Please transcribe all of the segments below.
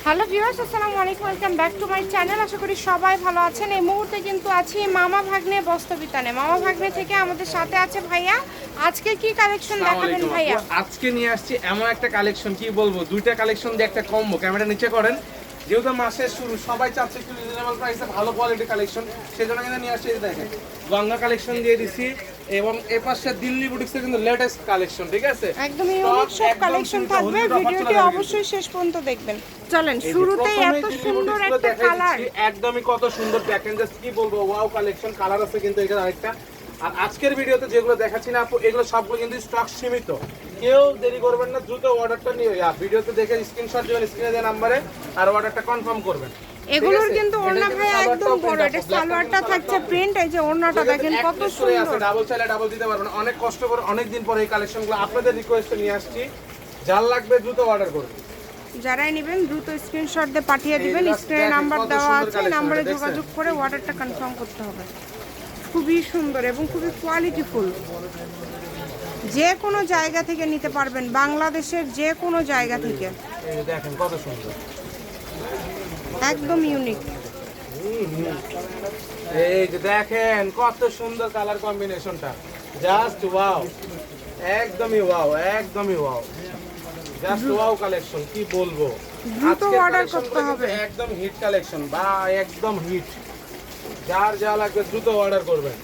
Hello viewers, আসসালামু আলাইকুম, welcome back to my channel. আশা করি সবাই ভালো আছেন। এই মুহূর্তে কিন্তু আছি মামা ভাগ্নে বস্ত্রবিতানে। মামা ভাগ্নে থেকে আমাদের সাথে আছে ভাইয়া। আজকে কি কালেকশন দেখাবেন ভাইয়া? আজকে নিয়ে আসছি এমন একটা কালেকশন, কি বলবো, দুইটা কালেকশন দিয়ে একটা কম্বো। ক্যামেরা নিচে করেন। যেহেতু মাসের শুরু, সবাই চাচ্ছে একটু রিজনেবল প্রাইসে ভালো কোয়ালিটি কালেকশন, সেজন্য কিন্তু নিয়ে আসছি। দেখেন, গঙ্গা কালেকশন দিয়ে দিছি এবং এ পাশে দিল্লি বুটিক্সের কিন্তু লেটেস্ট কালেকশন, ঠিক আছে? একদম ইউনিক সব কালেকশন থাকবে। ভিডিওটি অবশ্যই শেষ পর্যন্ত দেখবেন। চলেন, শুরুতেই এত সুন্দর একটা কালার, একদমই কত সুন্দর দেখেন, জাস্ট কি বলবো, ওয়াও কালেকশন। কালার আছে কিন্তু এখানে আরেকটা। আর আজকের ভিডিওতে যেগুলো দেখাচ্ছি না আপু, এগুলো সবগুলো কিন্তু স্টক সীমিত। কেউ দেরি করবেন না, দ্রুত অর্ডারটা নিয়ে ভিডিওতে দেখে স্ক্রিনশট দিবেন স্ক্রিনে দেওয়া নম্বরে, আর অর্ডারটা কনফার্ম করবেন। এগুলোর কিন্তু ওড়না ভাই একদম বড়। এটা সালোয়ারটা থাকছে প্রিন্ট, এই যে ওড়নাটা দেখেন কত সুন্দর। ডাবল চাইলে ডাবল দিতে পারবেন। অনেক কষ্ট করে অনেক দিন পরে এই কালেকশনগুলো আপনাদের রিকোয়েস্টে নিয়ে আসছি। যার লাগবে দ্রুত অর্ডার করুন। যারাই নেবেন দ্রুত স্ক্রিনশট দিয়ে পাঠিয়ে দিবেন। স্ক্রিনে নাম্বার দেওয়া আছে, নাম্বারে যোগাযোগ করে অর্ডারটা কনফার্ম করতে হবে। খুবই সুন্দর এবং খুবই কোয়ালিটিফুল। যে কোনো জায়গা থেকে নিতে পারবেন, বাংলাদেশের যে কোনো জায়গা থেকে। এই দেখেন কত সুন্দর, একদম ইউনিক। এই যে দেখেন কত সুন্দর কালার কম্বিনেশনটা, জাস্ট ওয়াও, একদমই ওয়াও, একদমই ওয়াও, জাস্ট ওয়াও কালেকশন। কি বলবো, দ্রুত অর্ডার করতে হবে। একদম হিট কালেকশন বা একদম হিট। যার যা লাগবে দ্রুত অর্ডার করবেন।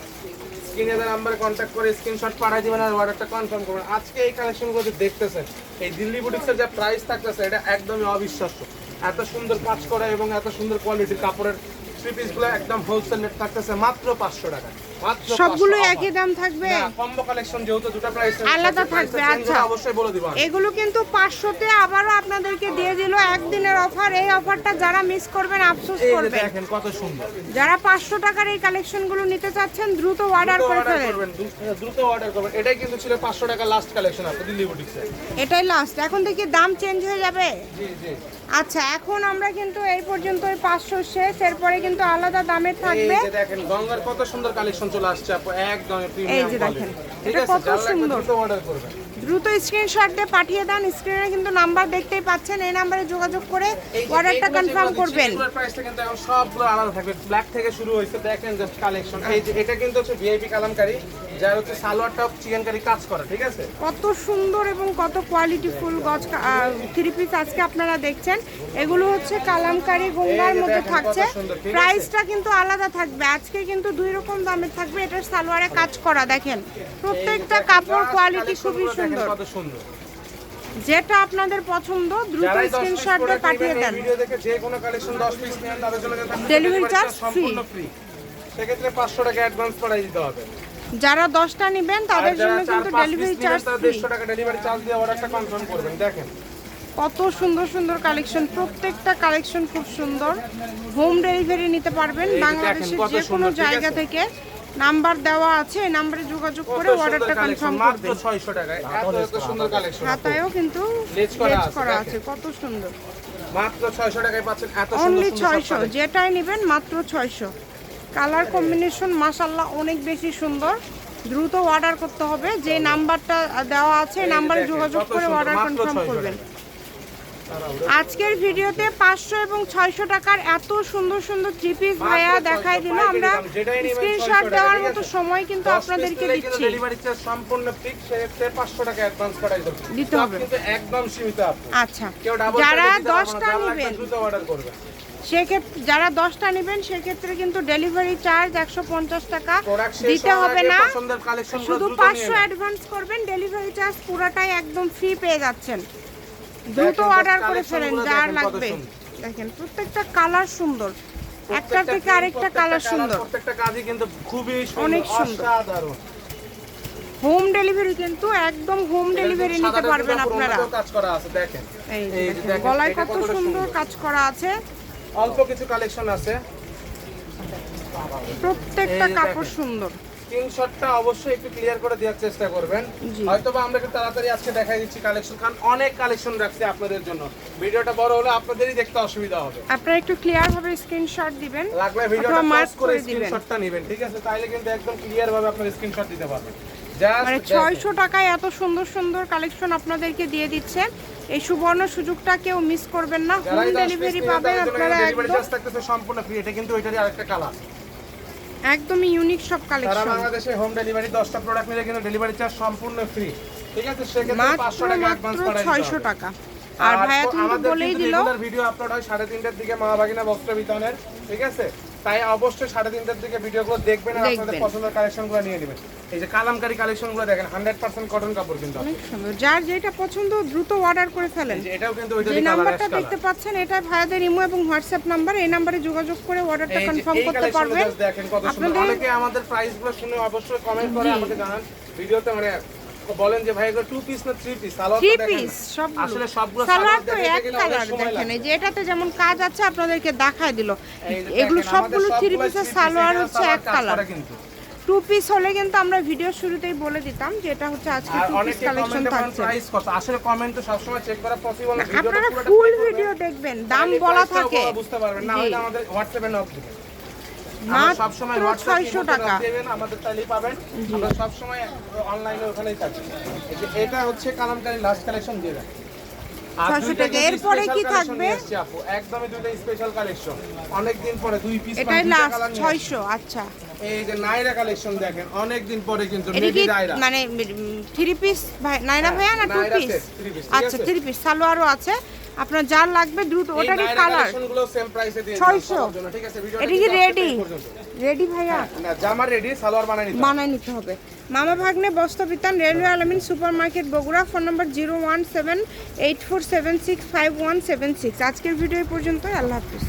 স্ক্রিনে দেওয়া নাম্বারে কন্ট্যাক্ট করে স্ক্রিনশট পাঠিয়ে দিবেন আর অর্ডারটা কনফার্ম করবেন। আজকে এই কালেকশনগুলো দেখতেছেন, এই দিল্লি বুটিক্সের যা প্রাইস থাকতেছে, এটা একদমই অবিশ্বাস্য। এত সুন্দর কাজ করা এবং এত সুন্দর কোয়ালিটির কাপড়ের থ্রি পিসগুলো একদম হোলসেল রেট থাকতেছে মাত্র 500 টাকা। মাত্র সবগুলো একই দাম থাকবে? না, কম্বো কালেকশন যেহেতু দুটো প্রাইস আলাদা থাকবে। আচ্ছা, অবশ্যই বলে দিব। এগুলো কিন্তু 500-তে আবারও আপনাদেরকে দিয়ে দিল একদিনের অফার। এই অফারটা যারা মিস করবেন আফসোস করবেন। দেখেন কত সুন্দর। যারা 500 টাকার এই কালেকশনগুলো নিতে চাচ্ছেন দ্রুত অর্ডার করে ফেলেন। দ্রুত অর্ডার করবেন। এটাই কিন্তু ছিল 500 টাকা লাস্ট কালেকশন আপনাদের দিল্লি বুটিক্সে। এটাই লাস্ট। এখন থেকে দাম চেঞ্জ হয়ে যাবে? জি জি। আচ্ছা, এখন আমরা কিন্তু এই পর্যন্ত 500 শেষ, এরপরে কিন্তু আলাদা দামের থাকবে। এই যে দেখেন গঙ্গার কত সুন্দর কালেকশন চলে আসছে আপু, একদম প্রিমিয়াম। এই যে দেখেন, ঠিক এটা আছে, কত সুন্দর। দ্রুত অর্ডার করবেন। দ্রুত স্ক্রিনশট দিয়ে পাঠিয়ে দেন। স্ক্রিনে কিন্তু নাম্বার দেখতেই পাচ্ছেন, এই নাম্বারে যোগাযোগ করে অর্ডারটা কনফার্ম করবেন। এগুলোর প্রাইসটা কিন্তু এখন সবগুলো আলাদা থাকবে। ব্ল্যাক থেকে শুরু হয়েছে, দেখেন জাস্ট কালেকশন। এই যে এটা কিন্তু হচ্ছে ভিআইপি কালামকারী, যার হচ্ছে সালোয়ারটা চিকেনকারী কাজ করা, ঠিক আছে? কত সুন্দর এবং কত কোয়ালিটিফুল গজ থ্রি পিস আজকে আপনারা দেখছেন। এগুলো হচ্ছে কালামকারী গঙ্গার মধ্যে থাকছে। প্রাইসটা কিন্তু আলাদা থাকবে। আজকে কিন্তু দুই রকম দামের থাকবে। এটার সালোয়ারে কাজ করা দেখেন, প্রত্যেকটা কাপড় কোয়ালিটি খুবই সুন্দর। কত সুন্দর। যেটা আপনাদের পছন্দ দ্রুত স্ক্রিনশট দিয়ে পাঠিয়ে দেন। ভিডিও দেখে যে কোনো কালেকশন 10 পিস নেন, তাদের জন্য ডেলিভারি চার্জ সম্পূর্ণ ফ্রি। সেক্ষেত্রে 500 টাকা অ্যাডভান্স পাঠিয়ে দিতে হবে। যারা 10টা নেবেন তাদের জন্য কিন্তু ডেলিভারি চার্জ ফ্রি। 150 টাকা ডেলিভারি চার্জ দিয়ে অর্ডারটা কনফার্ম করবেন। দেখেন কত সুন্দর সুন্দর কালেকশন, প্রত্যেকটা কালেকশন খুব সুন্দর। হোম ডেলিভারি নিতে পারবেন বাংলাদেশের যে কোনো জায়গা থেকে। নাম্বার দেওয়া আছে, এই নম্বরে যোগাযোগ করে অর্ডারটা কনফার্ম করবেন। মাত্র 600 টাকায় এত সুন্দর কালেকশন। হাতায়ও কিন্তু লেজ করা আছে, কত সুন্দর। মাত্র 600 টাকায় পাচ্ছেন এত সুন্দর। অনলি 600, যেটাই নেবেন মাত্র 600। কালার কম্বিনেশন মাশাআল্লাহ অনেক বেশি সুন্দর। দ্রুত অর্ডার করতে হবে। যে নাম্বারটা দেওয়া আছে এই নম্বরে যোগাযোগ করে অর্ডার কনফার্ম করবেন। আজকের ভিডিওতে 500 এবং 600 টাকার এত সুন্দর সুন্দর থ্রি পিস ভাইয়া দেখাই দিল। আমরা স্ক্রিনশট দেওয়ার মতো সময় কিন্তু আপনাদেরকে দিচ্ছি। ডেলিভারি চার্জ সম্পূর্ণ ফিক্স, সেক্ষেত্রে 500 টাকা অ্যাডভান্স পাঠিয়ে দিতে হবে। কিন্তু একদম সীমিত আপু। আচ্ছা, যারা 10টা নেবেন দ্রুত অর্ডার করবেন। সেক্ষেত্রে যারা 10টা নেবেন সেক্ষেত্রে কিন্তু ডেলিভারি চার্জ 150 টাকা দিতে হবে না। শুধু 500 অ্যাডভান্স করবেন, ডেলিভারি চার্জ পুরোটাই একদম ফ্রি পেয়ে যাচ্ছেন। দ্রুত অর্ডার করে ফেলেন যার লাগবে। দেখেন প্রত্যেকটা কালার সুন্দর, একটা থেকে আরেকটা কালার সুন্দর, প্রত্যেকটা কাজই কিন্তু খুবই অনেক সুন্দর। অসাধারণ। হোম ডেলিভারি কিন্তু একদম হোম ডেলিভারি নিতে পারবেন আপনারা। কাজ করা আছে দেখেন, এই দেখেন গলায় কত সুন্দর কাজ করা আছে। অল্প কিছু কালেকশন আছে, প্রত্যেকটা কাপড় সুন্দর। স্ক্রিনশটটা অবশ্যই একটু ক্লিয়ার করে দেওয়ার চেষ্টা করবেন। হয়তোবা আমরা একটু তাড়াতাড়ি আজকে দেখাই দিচ্ছি কালেকশন, কারণ অনেক কালেকশন রাখছি আপনাদের জন্য। ভিডিওটা বড় হলে আপনাদেরই দেখতে অসুবিধা হবে। আপনারা একটু ক্লিয়ার ভাবে স্ক্রিনশট দিবেন, লাগলে ভিডিওটা পজ করে স্ক্রিনশটটা নেবেন, ঠিক আছে? তাইলে কিন্তু একদম ক্লিয়ার ভাবে আপনারা স্ক্রিনশট দিতে পারবেন। মানে 600 টাকায় এত সুন্দর সুন্দর কালেকশন আপনাদেরকে দিয়ে দিচ্ছে। এই সুবর্ণ সুযোগটা কেউ মিস করবেন না। হোম যারাই 10 piece ডেলিভারি নিবেন পাবেন তাদের জন্য আপনারা ডেলিভারি একদম চার্জ থাকতেছে সম্পূর্ণ ফ্রি। এটা কিন্তু ওইটারই আরেকটা কালার। একদমই ইউনিক সব সারা কালেকশন, বাংলাদেশে হোম ডেলিভারি 10টা প্রোডাক্ট নিলে কিন্তু ডেলিভারি চার্জ সম্পূর্ণ ফ্রি। ঠিক আছে, সেক্ষেত্রে 500 টাকা অ্যাডভান্স পাঠাই দিতে হবে। 600 টাকা। আর ভাইয়া কিন্তু আমাদের বলেই কিন্তু দিল রেগুলার ভিডিও আপলোড হয় 3:30টার দিকে মা ভাগিনা বস্ত্র বিতানের। ঠিক আছে, তাই অবশ্যই 3:30টার দিকে ভিডিওগুলো দেখবেন আর আপনাদের পছন্দের কালেকশনগুলো নিয়ে নেবেন। এই যে কালামকারী কালেকশনগুলো দেখেন 100% কটন কাপড় কিন্তু। অনেক সুন্দর, যার যেটা পছন্দ দ্রুত অর্ডার করে ফেলেন। এই যে এটাও কিন্তু যে ওইটারই কালার, নাম্বারটা অ্যাশ দেখতে কালার। পাচ্ছেন এটা ভাইয়াদের ইমো এবং হোয়াটসঅ্যাপ নাম্বার, এই নাম্বারে যোগাযোগ করে অর্ডারটা এই যে কনফার্ম এই করতে পারবেন। কালেকশনগুলো দেখেন কত সুন্দর। আপনাদের অনেকে আমাদের প্রাইসগুলো শুনে অবশ্যই কমেন্ট করে আমাকে জানান ভিডিওতে, মানে বলেন যে ভাই এগুলো 2 পিস না 3 পিস। সালোয়ার তো 3 দেখেন পিস সবগুলো, আসলে সবগুলো সালোয়ার তো দেখাতে এক গেলে অনেক কালার সময় দেখেন, লাগে। এই যে এটাতে যেমন কাজ আছে আপনাদেরকে দেখায় দিল। এই যে এগুলো দেখেন, সবগুলো আমাদের 3 সবগুলো পিসের 3 piece, সালোয়ার এখানে হচ্ছে সালোয়ার এক কাজ কালার। করা কিন্তু। 2 পিস হলে কিন্তু আমরা ভিডিও শুরুতেই বলে দিতাম যে এটা হচ্ছে আজকে আর 2 পিস অনেকে কালেকশন কমেন্টে বলেন থাকছে। প্রাইস কত। আসলে কমেন্ট তো সবসময় চেক করা পসিবল না। ভিডিওটা আপনারা পুরোটা ফুল play করবেন, ভিডিও দেখবেন, দাম তাহলে বলা price টাও থাকে। বুঝতে পারবেন না, জি। হয়তো আমাদের হোয়াটসঅ্যাপে নক দিবেন। আমরা মাত্র সবসময় হোয়াটসঅ্যাপ 600 টাকা। দিবেন, আমাদের তাইলেই পাবেন। আমরা সবসময় অনলাইনে ওখানেই থাকি। এই যে এটা হচ্ছে কালামকারী লাস্ট কালেকশন দিয়ে দেন। আর 600 দুইটা টাকা। কিন্তু এরপরে special কি collection থাকবে? নিয়ে এসেছি আপু, একদমই দুইটা স্পেশাল কালেকশন। অনেক দিন পরে 2 পিস এটাই লাস্ট 600। আচ্ছা, এই যে নাইরা কালেকশন দেখেন, অনেক দিন পরে কিন্তু এটা মেডি কি নাইরা। মানে 3 পিস ভাই নাইরা ভাইয়া না 2 নাইরা পিস? set, 3 piece, ঠিক আচ্ছা আছে? 3 পিস সালোয়ারও আছে, আপনার যার লাগবে দ্রুত। এই ওটারই নাইরা কালার কালেকশনগুলো সেম প্রাইসে দিয়ে 600। দিন জন্য, ঠিক আছে? ভিডিওটা এটা কি কিন্তু রেডি? এই পর্যন্ত। রেডি ভাইয়া? না, জামা রেডি, সালোয়ার বানাই নিতে হবে। বানাই নিতে হবে। মামা ভাগ্নে বস্ত্রবিতান, রেলওয়ে আলামিন super market, Bogura. Phone number 01784765176। আজকের ভিডিও এই পর্যন্তই। আল্লাহ হাফিজ।